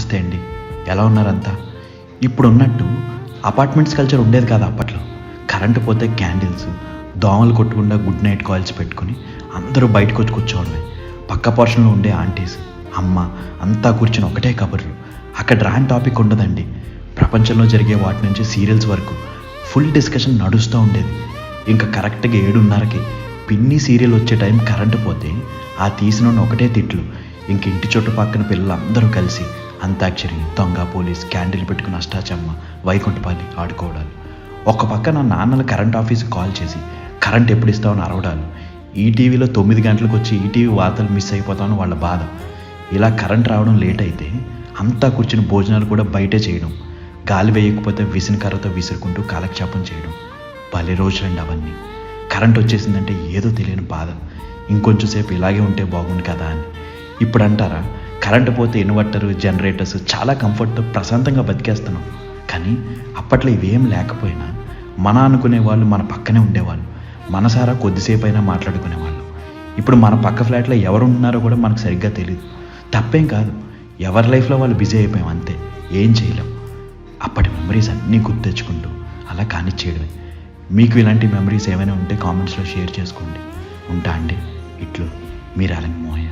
నమస్తే అండి, ఎలా ఉన్నారంతా? ఇప్పుడున్నట్టు అపార్ట్మెంట్స్ కల్చర్ ఉండేది కాదు అప్పట్లో. కరెంటు పోతే క్యాండిల్స్, దోమలు కొట్టకుండా గుడ్ నైట్ కాయిల్స్ పెట్టుకుని అందరూ బయటకు వచ్చి కూర్చోవడమే. పక్క పోర్షన్లో ఉండే ఆంటీస్, అమ్మ అంతా కూర్చుని ఒకటే కబుర్లు. అక్కడ రాని టాపిక్ ఉండదండి. ప్రపంచంలో జరిగే వాటి నుంచి సీరియల్స్ వరకు ఫుల్ డిస్కషన్ నడుస్తూ ఉండేది. ఇంకా కరెక్ట్గా 7:30కి పిన్ని సీరియల్ వచ్చే టైం కరెంటు పోతే ఆ తీసిన ఒకటే తిట్లు. ఇంక ఇంటి చుట్టుపక్కన పిల్లలందరూ కలిసి అంతాక్షరి, దొంగ పోలీస్, క్యాండిల్ పెట్టుకుని అష్టాచమ్మ, వైకుంఠపాలి ఆడుకోవడాలు. ఒక పక్క నా నాన్నలు కరెంట్ ఆఫీస్కి కాల్ చేసి కరెంట్ ఎప్పుడు ఇస్తామని అరవడాలు. ఈటీవీలో 9 గంటలకు వచ్చి ఈటీవీ వార్తలు మిస్ అయిపోతామని వాళ్ళ బాధ. ఇలా కరెంట్ రావడం లేట్ అయితే అంతా కూర్చుని భోజనాలు కూడా బయటే చేయడం, గాలి వేయకపోతే విసినకర్రతో విసురుకుంటూ కాలక్షేపం చేయడం. భలే రోజులండి అవన్నీ. కరెంట్ వచ్చేసిందంటే ఏదో తెలియని బాధ. ఇంకొంచెం సేపు ఇలాగే ఉంటే బాగుండు కదా అని. ఇప్పుడు అంటారా, కరెంటు పోతే ఇన్వర్టరు, జనరేటర్స్ చాలా కంఫర్ట్తో ప్రశాంతంగా బతికేస్తున్నాం. కానీ అప్పట్లో ఇవేం లేకపోయినా మన అనుకునే వాళ్ళు మన పక్కనే ఉండేవాళ్ళు. మనసారా కొద్దిసేపు అయినా మాట్లాడుకునేవాళ్ళు. ఇప్పుడు మన పక్క ఫ్లాట్లో ఎవరు ఉంటున్నారో కూడా మనకు సరిగ్గా తెలియదు. తప్పేం కాదు, ఎవరి లైఫ్లో వాళ్ళు బిజీ అయిపోయాం అంతే, ఏం చేయలేం. అప్పటి మెమరీస్ అన్నీ గుర్తు తెచ్చుకుంటూ అలా కానిచ్చేయడమే. మీకు ఇలాంటి మెమరీస్ ఏమైనా ఉంటే కామెంట్స్లో షేర్ చేసుకోండి. ఉంటా అండి, ఇట్లు మీ రాలంగి మోహయ్య.